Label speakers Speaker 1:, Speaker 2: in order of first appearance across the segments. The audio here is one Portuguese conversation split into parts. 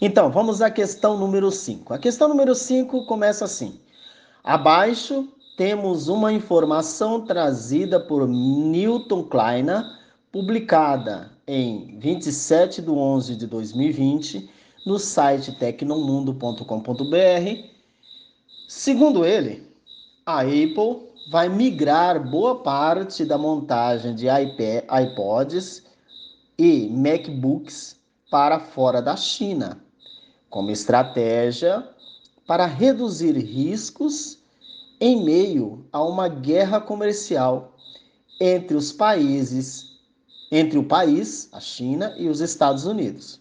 Speaker 1: Então, vamos à questão número 5. A questão número 5 começa assim. Abaixo temos uma informação trazida por Newton Kleiner, publicada em 27 de 11 de 2020, no site tecnomundo.com.br. Segundo ele, a Apple vai migrar boa parte da montagem de iPods e MacBooks para fora da China, como estratégia para reduzir riscos em meio a uma guerra comercial entre os países, entre o país, a China e os Estados Unidos.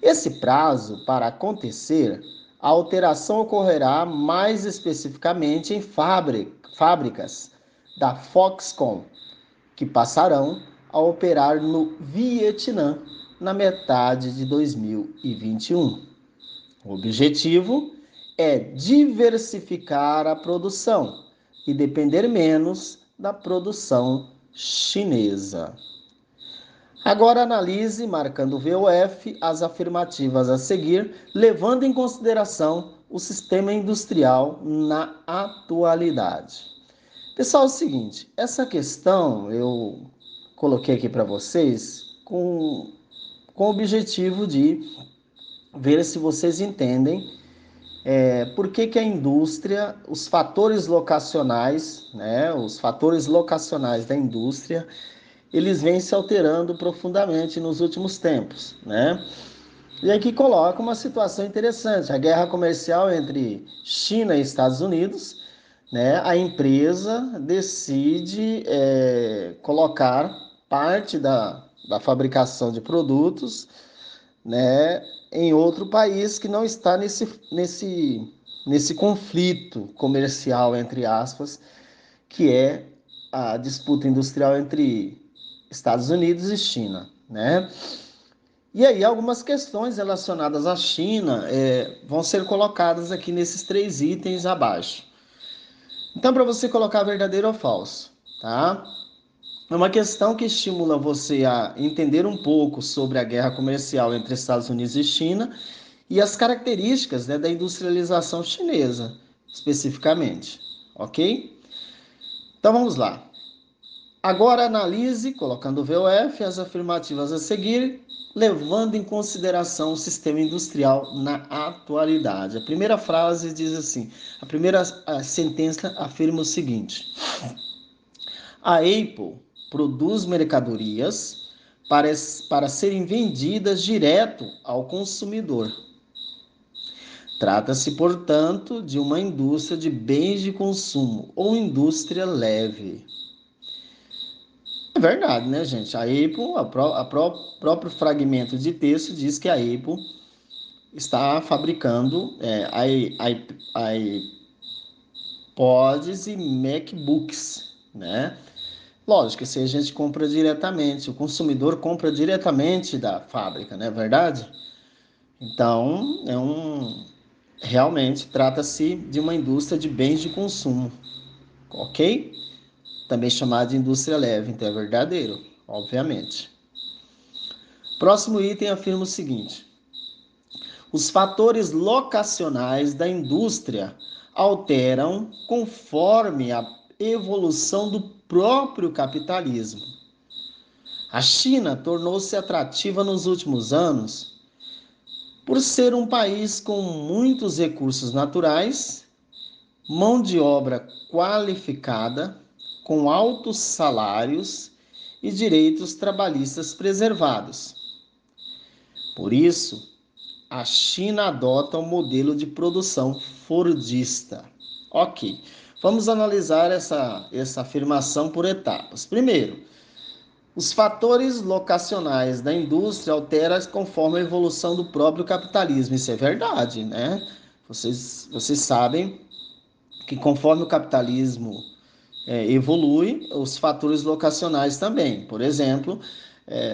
Speaker 1: Esse prazo para acontecer, a alteração ocorrerá mais especificamente em fábricas da Foxconn, que passarão a operar no Vietnã na metade de 2021. O objetivo é diversificar a produção e depender menos da produção chinesa. Agora analise, marcando VOF, as afirmativas a seguir, levando em consideração o sistema industrial na atualidade. Pessoal, é o seguinte, essa questão eu coloquei aqui para vocês com o objetivo de ver se vocês entendem por que a indústria, os fatores locacionais, né, os fatores locacionais da indústria, eles vêm se alterando profundamente nos últimos tempos, né? E aqui coloca uma situação interessante, a guerra comercial entre China e Estados Unidos, né? A empresa decide colocar parte da fabricação de produtos, né, em outro país que não está nesse conflito comercial, entre aspas, que é a disputa industrial entre Estados Unidos e China, né? E aí algumas questões relacionadas à China vão ser colocadas aqui nesses 3 itens abaixo. Então, para você colocar verdadeiro ou falso, tá? É uma questão que estimula você a entender um pouco sobre a guerra comercial entre Estados Unidos e China e as características, né, da industrialização chinesa, especificamente, ok? Então vamos lá. Agora analise, colocando o VOF, as afirmativas a seguir, levando em consideração o sistema industrial na atualidade. A primeira frase diz assim, a primeira sentença afirma o seguinte: a Apple produz mercadorias para serem vendidas direto ao consumidor. Trata-se, portanto, de uma indústria de bens de consumo ou indústria leve. É verdade, né, gente? A Apple, próprio fragmento de texto diz que a Apple está fabricando iPods e MacBooks, né? Lógico que se a gente compra diretamente, o consumidor compra diretamente da fábrica, não é verdade? Então, realmente trata-se de uma indústria de bens de consumo, ok? Também chamada de indústria leve, então é verdadeiro, obviamente. Próximo item afirma o seguinte: os fatores locacionais da indústria alteram conforme a evolução do próprio capitalismo. A China tornou-se atrativa nos últimos anos por ser um país com muitos recursos naturais, mão de obra qualificada, com altos salários e direitos trabalhistas preservados. Por isso, a China adota um modelo de produção fordista. Ok, vamos analisar essa afirmação por etapas. Primeiro, os fatores locacionais da indústria alteram conforme a evolução do próprio capitalismo. Isso é verdade, né? Vocês sabem que conforme o capitalismo evolui, os fatores locacionais também. Por exemplo,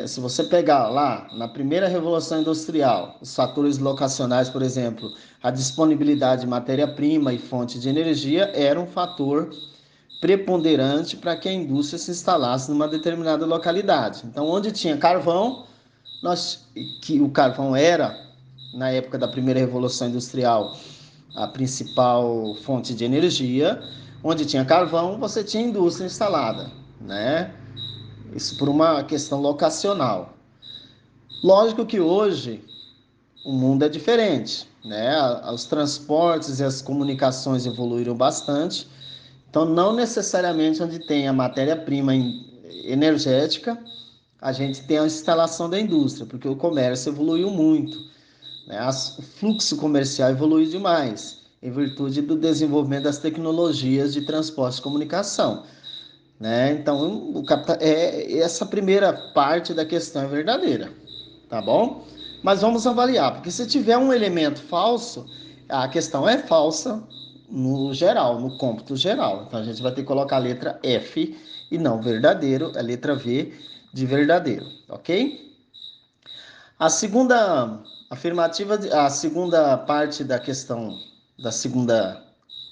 Speaker 1: se você pegar lá na primeira revolução industrial, os fatores locacionais, por exemplo, a disponibilidade de matéria-prima e fonte de energia era um fator preponderante para que a indústria se instalasse numa determinada localidade. Então, onde tinha carvão, que o carvão era na época da primeira Revolução Industrial, a principal fonte de energia. Onde tinha carvão, você tinha indústria instalada, né? Isso por uma questão locacional. Lógico que hoje o mundo é diferente, né? Os transportes e as comunicações evoluíram bastante, então não necessariamente onde tem a matéria-prima energética, a gente tem a instalação da indústria, porque o comércio evoluiu muito, né? O fluxo comercial evoluiu demais, em virtude do desenvolvimento das tecnologias de transporte e comunicação, né? Então, essa primeira parte da questão é verdadeira, tá bom? Mas vamos avaliar, porque se tiver um elemento falso, a questão é falsa no geral, no cômputo geral. Então a gente vai ter que colocar a letra F e não verdadeiro, a letra V de verdadeiro, ok? A segunda afirmativa, a segunda parte da questão da segunda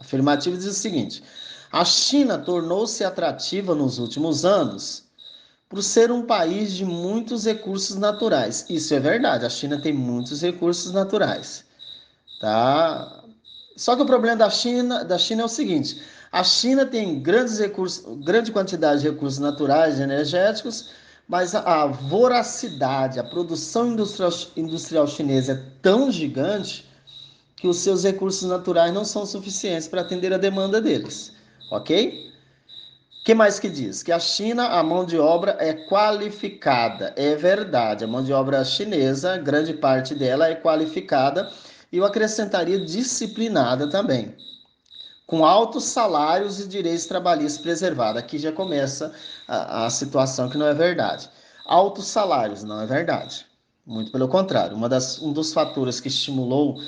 Speaker 1: afirmativa diz o seguinte: a China tornou-se atrativa nos últimos anos por ser um país de muitos recursos naturais. Isso é verdade, a China tem muitos recursos naturais, tá? Só que o problema da China é o seguinte: a China tem grandes recursos, grande quantidade de recursos naturais e energéticos, mas a voracidade, a produção industrial chinesa é tão gigante que os seus recursos naturais não são suficientes para atender a demanda deles, ok? O que mais que diz? Que a China, a mão de obra é qualificada. É verdade, a mão de obra chinesa, grande parte dela é qualificada, e eu acrescentaria disciplinada também, com altos salários e direitos trabalhistas preservados. Aqui já começa a situação que não é verdade. Altos salários, não é verdade. Muito pelo contrário, um dos fatores que estimulou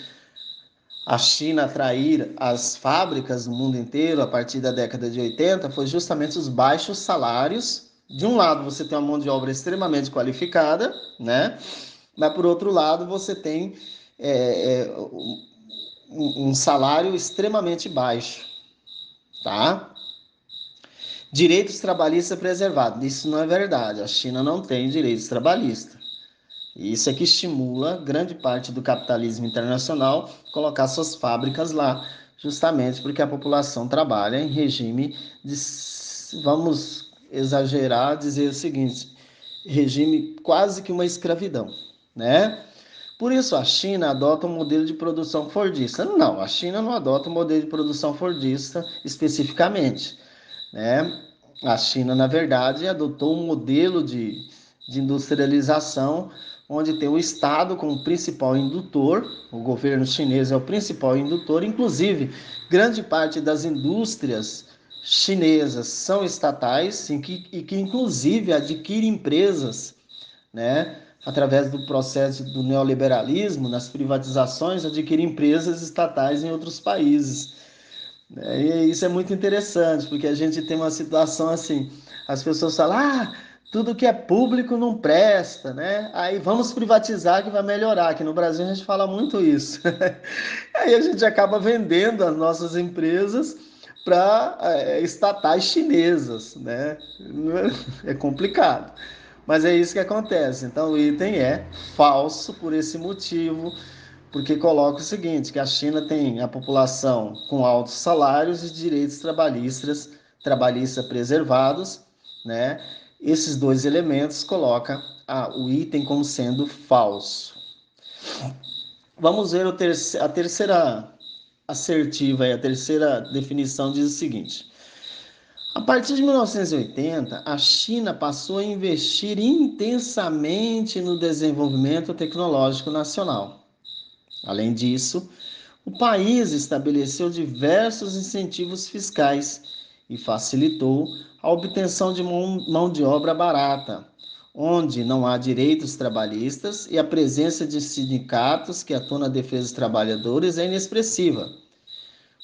Speaker 1: a China atrair as fábricas no mundo inteiro a partir da década de 80 foi justamente os baixos salários. De um lado, você tem uma mão de obra extremamente qualificada, né? Mas, por outro lado, você tem um salário extremamente baixo, tá? Direitos trabalhistas preservados. Isso não é verdade. A China não tem direitos trabalhistas. E isso é que estimula grande parte do capitalismo internacional colocar suas fábricas lá, justamente porque a população trabalha em regime de, vamos exagerar, dizer o seguinte, regime quase que uma escravidão, né? Por isso a China adota um modelo de produção fordista. Não, a China não adota um modelo de produção fordista especificamente, né? A China, na verdade, adotou um modelo de industrialização onde tem o Estado como principal indutor, o governo chinês é o principal indutor, inclusive grande parte das indústrias chinesas são estatais e que inclusive adquirem empresas, né, através do processo do neoliberalismo, nas privatizações, adquirem empresas estatais em outros países. E isso é muito interessante, porque a gente tem uma situação assim, as pessoas falam, tudo que é público não presta, né? Aí vamos privatizar que vai melhorar. Aqui no Brasil a gente fala muito isso. Aí a gente acaba vendendo as nossas empresas para estatais chinesas, né? É complicado. Mas é isso que acontece. Então o item é falso por esse motivo, porque coloca o seguinte, que a China tem a população com altos salários e direitos trabalhistas preservados, né? Esses dois elementos colocam o item como sendo falso. Vamos ver a terceira assertiva, a terceira definição diz o seguinte: a partir de 1980, a China passou a investir intensamente no desenvolvimento tecnológico nacional. Além disso, o país estabeleceu diversos incentivos fiscais e facilitou a obtenção de mão de obra barata, onde não há direitos trabalhistas e a presença de sindicatos que atuam na defesa dos trabalhadores é inexpressiva.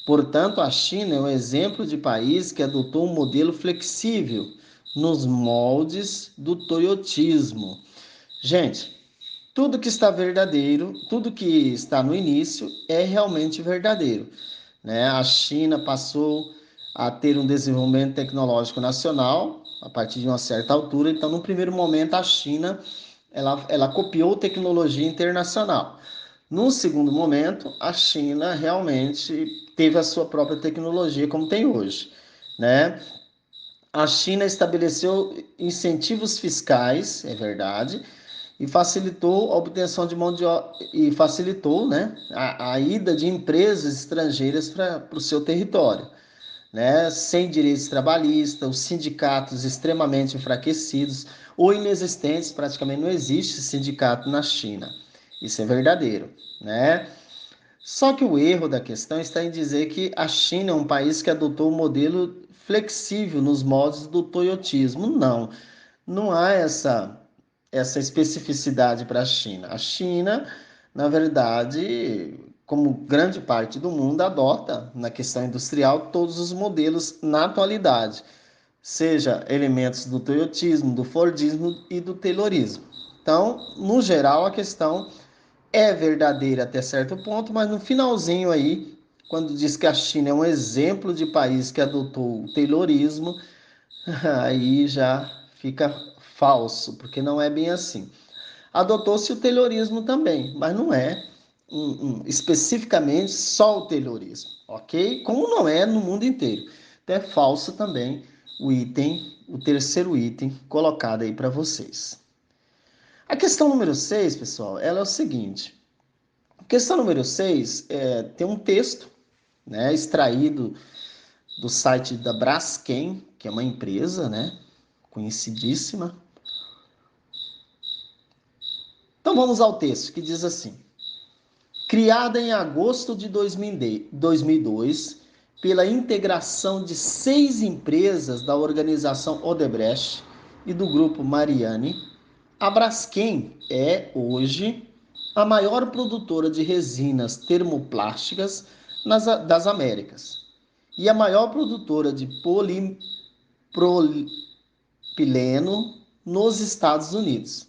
Speaker 1: Portanto, a China é um exemplo de país que adotou um modelo flexível nos moldes do toyotismo. Gente, tudo que está verdadeiro, tudo que está no início é realmente verdadeiro, né? A China passou a ter um desenvolvimento tecnológico nacional a partir de uma certa altura. Então, no primeiro momento, a China ela copiou tecnologia internacional. No segundo momento, a China realmente teve a sua própria tecnologia, como tem hoje, né? A China estabeleceu incentivos fiscais, é verdade, e facilitou a obtenção de mão de obra e facilitou, né, a ida de empresas estrangeiras para o seu território, né, sem direitos trabalhistas, os sindicatos extremamente enfraquecidos ou inexistentes, praticamente não existe sindicato na China. Isso é verdadeiro, né? Só que o erro da questão está em dizer que a China é um país que adotou um modelo flexível nos moldes do toyotismo. Não, não há essa especificidade para a China. A China, na verdade, como grande parte do mundo, adota na questão industrial todos os modelos na atualidade, seja elementos do toyotismo, do fordismo e do taylorismo. Então, no geral, a questão é verdadeira até certo ponto, mas no finalzinho aí, quando diz que a China é um exemplo de país que adotou o taylorismo, aí já fica falso, porque não é bem assim. Adotou-se o taylorismo também, mas não é especificamente só o taylorismo, ok? Como não é no mundo inteiro. Então é falso também o item, o terceiro item colocado aí para vocês. A questão número 6, pessoal, ela é o seguinte. A questão número 6 tem um texto, né, extraído do site da Braskem, que é uma empresa, né, conhecidíssima. Então vamos ao texto, que diz assim: criada em agosto de 2002 pela integração de 6 empresas da organização Odebrecht e do grupo Mariani, a Braskem é, hoje, a maior produtora de resinas termoplásticas das Américas e a maior produtora de polipropileno nos Estados Unidos.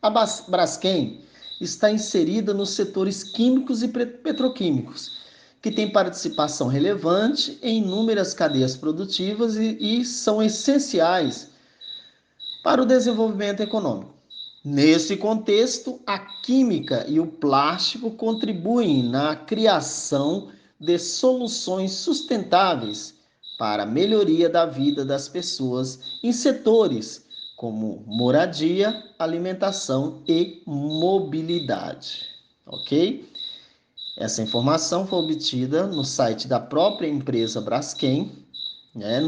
Speaker 1: A Braskem está inserida nos setores químicos e petroquímicos, que tem participação relevante em inúmeras cadeias produtivas e são essenciais para o desenvolvimento econômico. Nesse contexto, a química e o plástico contribuem na criação de soluções sustentáveis para a melhoria da vida das pessoas em setores como moradia, alimentação e mobilidade. Ok? Essa informação foi obtida no site da própria empresa Braskem, né,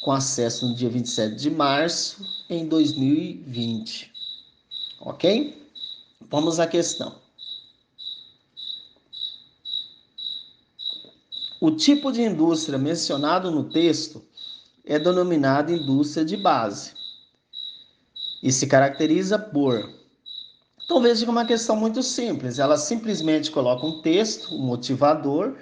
Speaker 1: com acesso no dia 27 de março em 2020. Ok? Vamos à questão. O tipo de indústria mencionado no texto é denominado indústria de base e se caracteriza por... Então veja que é uma questão muito simples. Ela simplesmente coloca um texto, um motivador,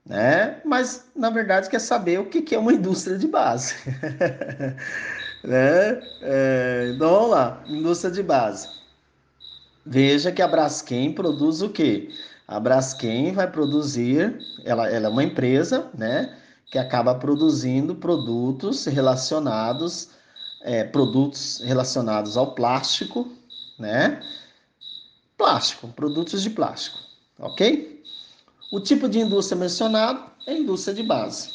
Speaker 1: né? Mas na verdade quer saber o que é uma indústria de base. Né? Então vamos lá, indústria de base. Veja que a Braskem produz o quê? A Braskem vai produzir, ela é uma empresa, né, que acaba produzindo produtos relacionados ao plástico, né? Plástico, produtos de plástico, ok? O tipo de indústria mencionado é a indústria de base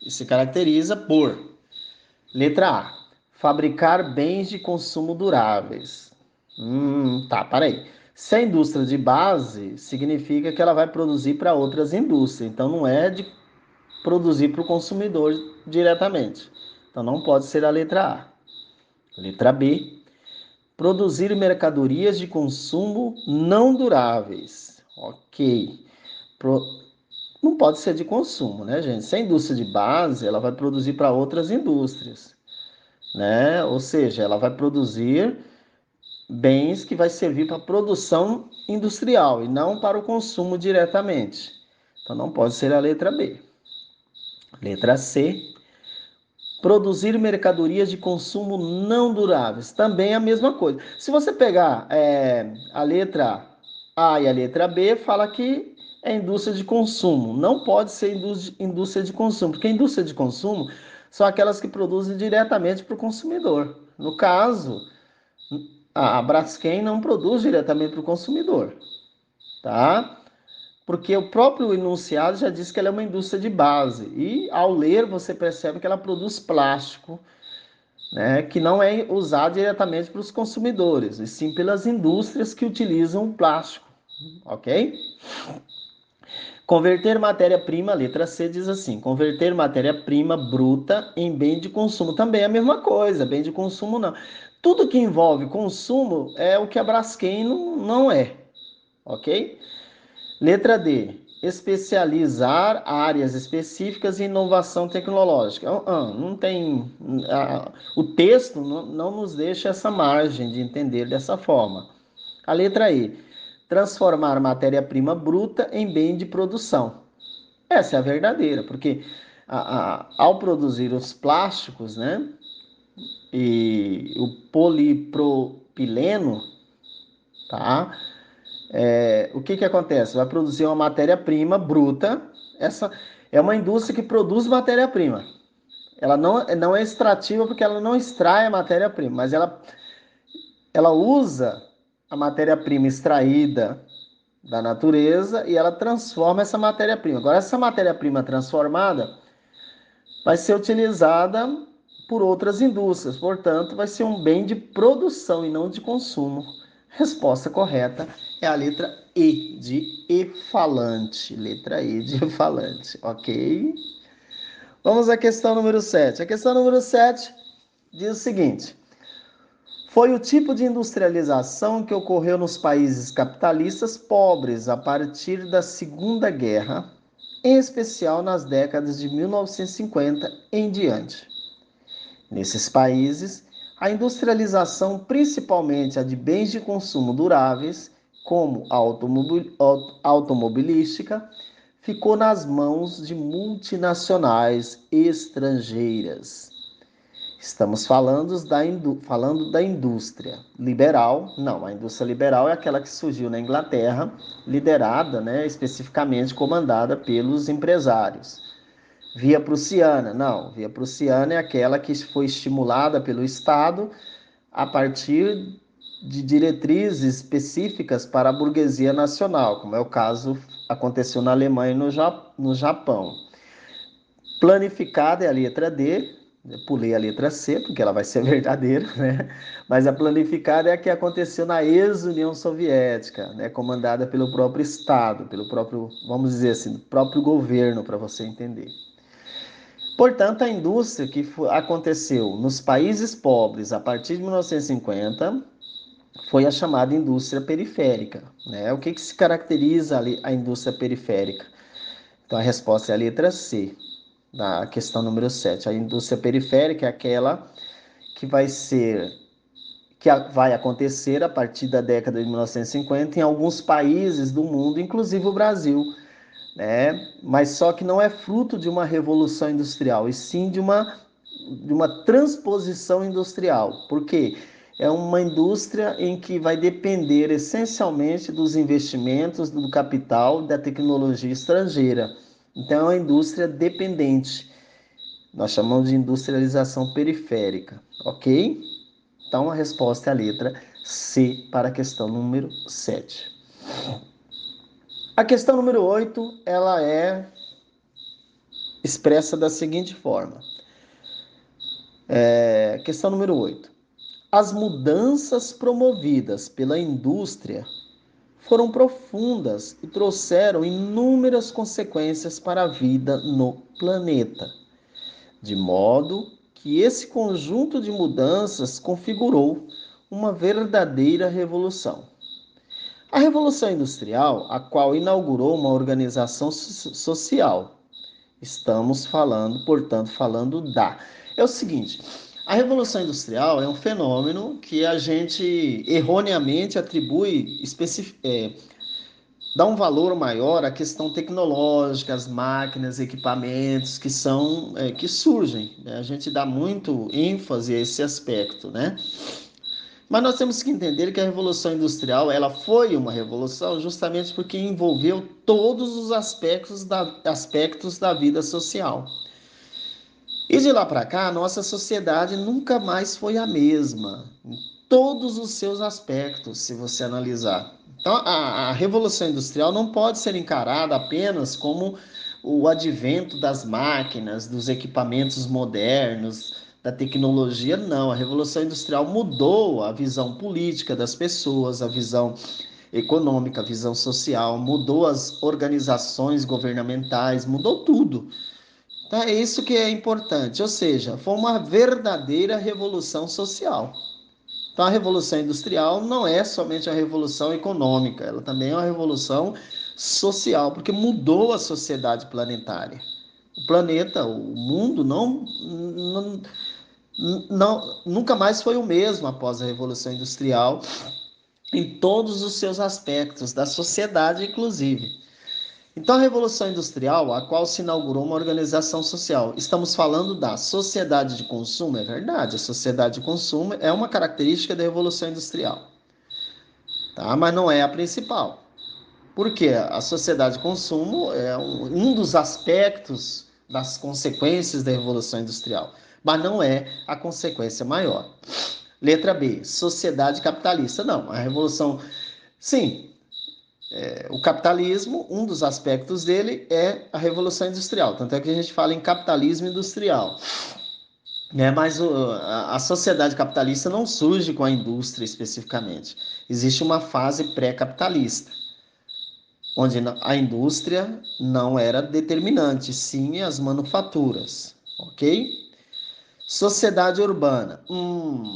Speaker 1: e se caracteriza por, letra A, fabricar bens de consumo duráveis. Peraí. Se a indústria de base, significa que ela vai produzir para outras indústrias. Então, não é de produzir para o consumidor diretamente. Então, não pode ser a letra A. Letra B. Produzir mercadorias de consumo não duráveis. Ok. Não pode ser de consumo, né, gente? Se a indústria de base, ela vai produzir para outras indústrias, né? Ou seja, ela vai produzir bens que vai servir para a produção industrial e não para o consumo diretamente. Então não pode ser a letra B. Letra C. Produzir mercadorias de consumo não duráveis. Também é a mesma coisa. Se você pegar a letra A e a letra B, fala que é indústria de consumo. Não pode ser indústria de consumo, porque a indústria de consumo são aquelas que produzem diretamente para o consumidor. No caso, a Braskem não produz diretamente para o consumidor. tá? Porque o próprio enunciado já diz que ela é uma indústria de base. E ao ler, você percebe que ela produz plástico, né, que não é usado diretamente para os consumidores, e sim pelas indústrias que utilizam o plástico, ok? Converter matéria-prima, letra C diz assim: converter matéria-prima bruta em bem de consumo. Também é a mesma coisa, bem de consumo não. Tudo que envolve consumo é o que a Braskem não é, ok? Letra D. Especializar áreas específicas em inovação tecnológica. Não tem. O texto não nos deixa essa margem de entender dessa forma. A letra E. Transformar matéria-prima bruta em bem de produção. Essa é a verdadeira, porque ao produzir os plásticos, né, e o polipropileno, tá? O que acontece? Vai produzir uma matéria-prima bruta. Essa é uma indústria que produz matéria-prima. Ela não é extrativa porque ela não extrai a matéria-prima, mas ela usa a matéria-prima extraída da natureza e ela transforma essa matéria-prima. Agora, essa matéria-prima transformada vai ser utilizada por outras indústrias, portanto, vai ser um bem de produção e não de consumo. Resposta correta é a letra E, de efalante. Letra E de efalante, ok? Vamos à questão número 7. A questão número 7 diz o seguinte: foi o tipo de industrialização que ocorreu nos países capitalistas pobres a partir da Segunda Guerra, em especial nas décadas de 1950 em diante. Nesses países, a industrialização, principalmente a de bens de consumo duráveis, como a automobilística, ficou nas mãos de multinacionais estrangeiras. Estamos falando da indústria liberal. Não, a indústria liberal é aquela que surgiu na Inglaterra, liderada, né, especificamente comandada pelos empresários. Via prussiana, não. Via prussiana é aquela que foi estimulada pelo Estado a partir de diretrizes específicas para a burguesia nacional, como é o caso aconteceu na Alemanha e no Japão. Planificada é a letra D, eu pulei a letra C, porque ela vai ser verdadeira, né? Mas a planificada é a que aconteceu na ex-União Soviética, né? Comandada pelo próprio Estado, pelo próprio, vamos dizer assim, próprio governo, para você entender. Portanto, a indústria que aconteceu nos países pobres a partir de 1950 foi a chamada indústria periférica, né? O que se caracteriza a indústria periférica? Então, a resposta é a letra C, da questão número 7. A indústria periférica é aquela que vai acontecer a partir da década de 1950 em alguns países do mundo, inclusive o Brasil, né? Mas só que não é fruto de uma revolução industrial, e sim de uma transposição industrial. Por quê? É uma indústria em que vai depender essencialmente dos investimentos, do capital, da tecnologia estrangeira. Então, é uma indústria dependente. Nós chamamos de industrialização periférica, ok? Então, a resposta é a letra C para a questão número 7. A questão número 8, ela é expressa da seguinte forma. Questão número 8. As mudanças promovidas pela indústria foram profundas e trouxeram inúmeras consequências para a vida no planeta, de modo que esse conjunto de mudanças configurou uma verdadeira revolução. A Revolução Industrial, a qual inaugurou uma organização social. Estamos falando, portanto, É o seguinte, a Revolução Industrial é um fenômeno que a gente erroneamente atribui, dá um valor maior à questão tecnológica, às máquinas, equipamentos que surgem, né? A gente dá muito ênfase a esse aspecto, né? Mas nós temos que entender que a Revolução Industrial ela foi uma revolução justamente porque envolveu todos os aspectos da vida social. E de lá para cá, a nossa sociedade nunca mais foi a mesma. todos os seus aspectos, se você analisar. Então, a Revolução Industrial não pode ser encarada apenas como o advento das máquinas, dos equipamentos modernos, da tecnologia, não. A Revolução Industrial mudou a visão política das pessoas, a visão econômica, a visão social, mudou as organizações governamentais, mudou tudo. Então, é isso que é importante, ou seja, foi uma verdadeira revolução social. Então, a Revolução Industrial não é somente uma revolução econômica, ela também é uma revolução social, porque mudou a sociedade planetária. O planeta, o mundo, nunca mais foi o mesmo após a Revolução Industrial, em todos os seus aspectos, da sociedade, inclusive. Então, a Revolução Industrial, a qual se inaugurou uma organização social. Estamos falando da sociedade de consumo, é verdade, a sociedade de consumo é uma característica da Revolução Industrial, tá? Mas não é a principal. Por quê? A sociedade de consumo é um dos aspectos das consequências da Revolução Industrial, mas não é a consequência maior. Letra B, sociedade capitalista. Não, a Revolução... Sim, o capitalismo, um dos aspectos dele é a Revolução Industrial. Tanto é que a gente fala em capitalismo industrial. Né? Mas a sociedade capitalista não surge com a indústria especificamente. Existe uma fase pré-capitalista, onde a indústria não era determinante, sim as manufaturas, ok? Sociedade urbana.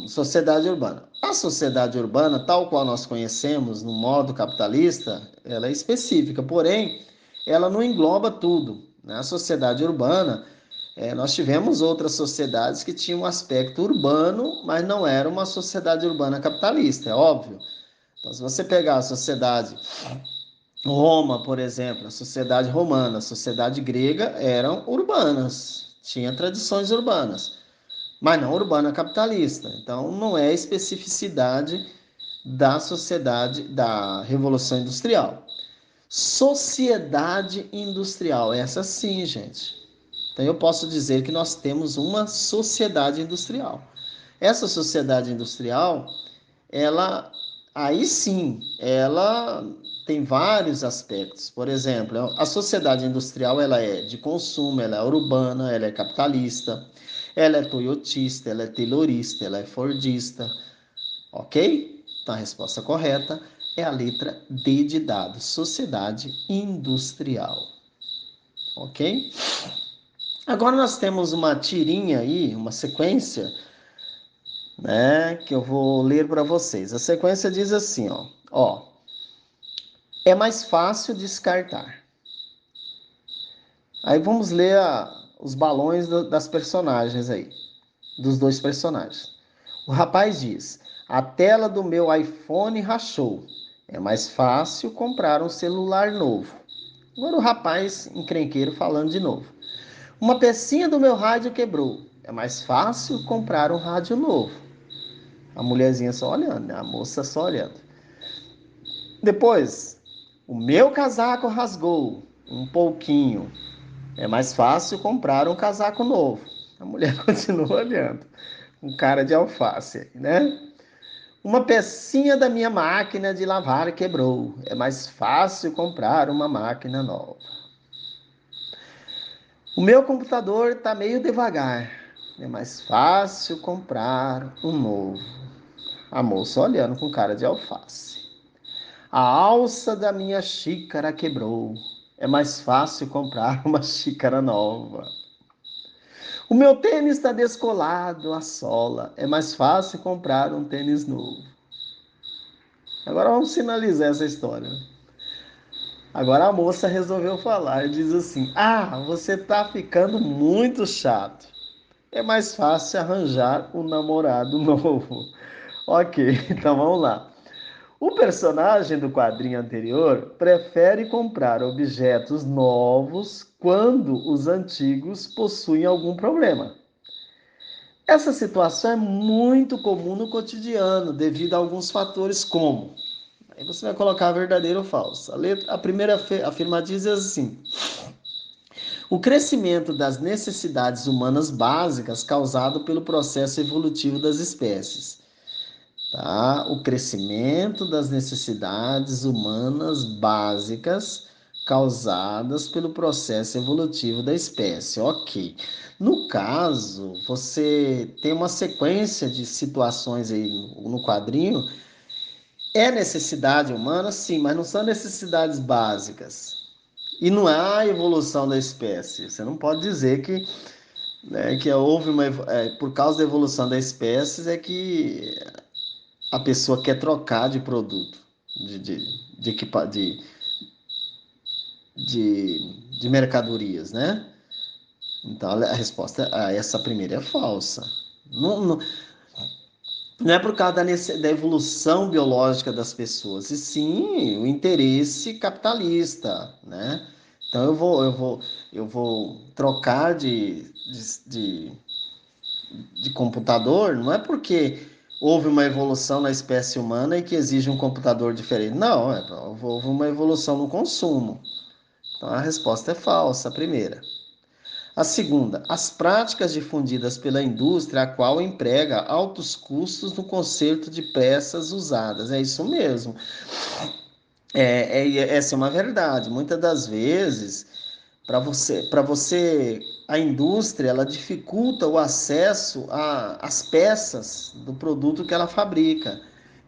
Speaker 1: Sociedade urbana. A sociedade urbana, tal qual nós conhecemos no modo capitalista, ela é específica, porém, ela não engloba tudo. Na sociedade urbana, nós tivemos outras sociedades que tinham um aspecto urbano, mas não era uma sociedade urbana capitalista, é óbvio. Então, se você pegar a sociedade Roma, por exemplo, a sociedade romana, a sociedade grega eram urbanas, tinha tradições urbanas, mas não urbana capitalista. Então, não é especificidade da sociedade da Revolução Industrial. Sociedade industrial, essa sim, gente. Então, eu posso dizer que nós temos uma sociedade industrial. Essa sociedade industrial, ela, aí sim, ela tem vários aspectos. Por exemplo, a sociedade industrial, ela é de consumo, ela é urbana, ela é capitalista, ela é toyotista, ela é taylorista, ela é fordista, ok? Então, a resposta correta é a letra D de dado, sociedade industrial, ok? Agora nós temos uma tirinha aí, uma sequência, né, que eu vou ler para vocês. A sequência diz assim, ó, é mais fácil descartar. Aí vamos ler os balões das personagens aí, dos dois personagens. O rapaz diz, a tela do meu iPhone rachou, é mais fácil comprar um celular novo. Agora o rapaz encrenqueiro falando de novo. Uma pecinha do meu rádio quebrou, é mais fácil comprar um rádio novo. A mulherzinha só olhando, né? A moça só olhando. Depois, o meu casaco rasgou um pouquinho. É mais fácil comprar um casaco novo. A mulher continua olhando, com cara de alface, né? Uma pecinha da minha máquina de lavar quebrou. É mais fácil comprar uma máquina nova. O meu computador está meio devagar. É mais fácil comprar um novo. A moça olhando com cara de alface. A alça da minha xícara quebrou. É mais fácil comprar uma xícara nova. O meu tênis está descolado, a sola. É mais fácil comprar um tênis novo. Agora vamos finalizar essa história. Agora a moça resolveu falar e diz assim: ah, você está ficando muito chato. É mais fácil arranjar um namorado novo. Ok, então vamos lá. O personagem do quadrinho anterior prefere comprar objetos novos quando os antigos possuem algum problema. Essa situação é muito comum no cotidiano, devido a alguns fatores como... Aí você vai colocar verdadeiro ou falso. A primeira afirmativa diz assim: o crescimento das necessidades humanas básicas causado pelo processo evolutivo das espécies. tá? O crescimento das necessidades humanas básicas causadas pelo processo evolutivo da espécie. Ok. No caso, você tem uma sequência de situações aí no quadrinho. É necessidade humana, sim, mas não são necessidades básicas. E não há evolução da espécie. Você não pode dizer que, né, que houve por causa da evolução da espécie é que a pessoa quer trocar de produto, de, equipa, de mercadorias, né? Então a resposta a essa primeira é falsa. Não é por causa da evolução biológica das pessoas, e sim o interesse capitalista, né? Então eu vou trocar de computador, não é porque houve uma evolução na espécie humana e que exige um computador diferente. Não, houve uma evolução no consumo. Então a resposta é falsa, a primeira. A segunda, as práticas difundidas pela indústria, a qual emprega altos custos no conserto de peças usadas. É isso mesmo. Essa é uma verdade. Muitas das vezes, a indústria, ela dificulta o acesso às peças do produto que ela fabrica.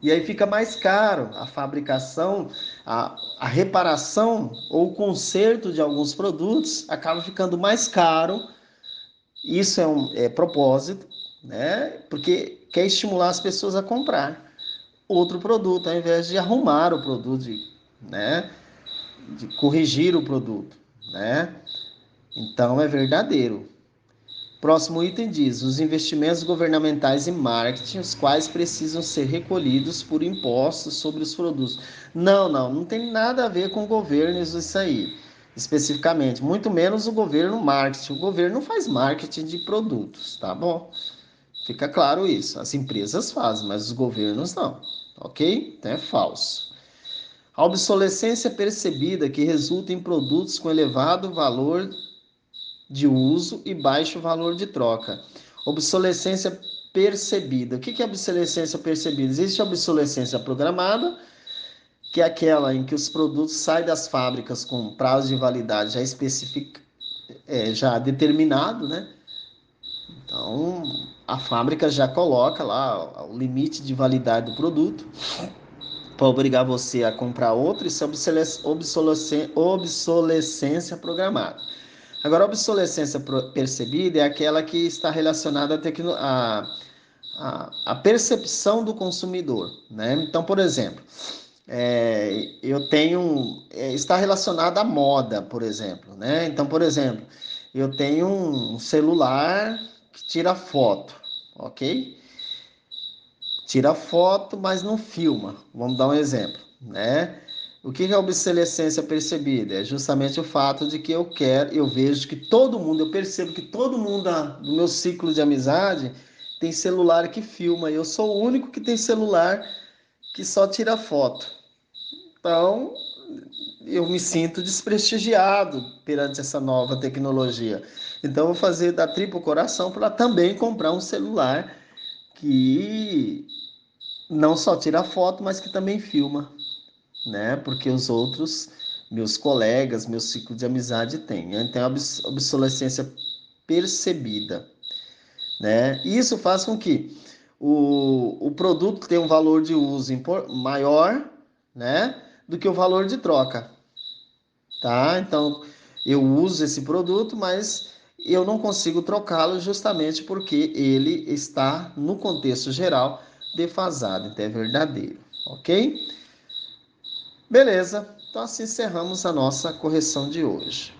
Speaker 1: E aí fica mais caro a fabricação, a reparação ou o conserto de alguns produtos acaba ficando mais caro. Isso é propósito, né? Porque quer estimular as pessoas a comprar outro produto, ao invés de arrumar o produto, né? De corrigir o produto, né? Então é verdadeiro. Próximo item diz: os investimentos governamentais em marketing, os quais precisam ser recolhidos por impostos sobre os produtos. Não tem nada a ver com o governo isso aí, especificamente, muito menos o governo marketing. O governo não faz marketing de produtos, tá bom? Fica claro isso. As empresas fazem, mas os governos não, ok? Então é falso. A obsolescência percebida que resulta em produtos com elevado valor de uso e baixo valor de troca. Obsolescência percebida. O que é obsolescência percebida? Existe a obsolescência programada, que é aquela em que os produtos saem das fábricas com prazo de validade já determinado, né? Então, a fábrica já coloca lá o limite de validade do produto para obrigar você a comprar outro. Isso é obsolescência programada. Agora, a obsolescência percebida é aquela que está relacionada à percepção do consumidor, né? Então, por exemplo, está relacionada à moda, por exemplo, né? Então, por exemplo, eu tenho um celular que tira foto, ok? Tira foto, mas não filma. Vamos dar um exemplo, né? O que é obsolescência percebida? É justamente o fato de que eu vejo que eu percebo que todo mundo do meu ciclo de amizade tem celular que filma. E eu sou o único que tem celular que só tira foto. Então, eu me sinto desprestigiado perante essa nova tecnologia. Então, eu vou fazer da tripa o coração para também comprar um celular que não só tira foto, mas que também filma, né? Porque os outros, meus colegas, meu ciclo de amizade têm. Então, a obsolescência percebida, né? Isso faz com que o produto tenha um valor de uso maior, né? Do que o valor de troca, tá? Então, eu uso esse produto, mas eu não consigo trocá-lo justamente porque ele está, no contexto geral, defasado. Então, é verdadeiro, ok? Beleza, então assim encerramos a nossa correção de hoje.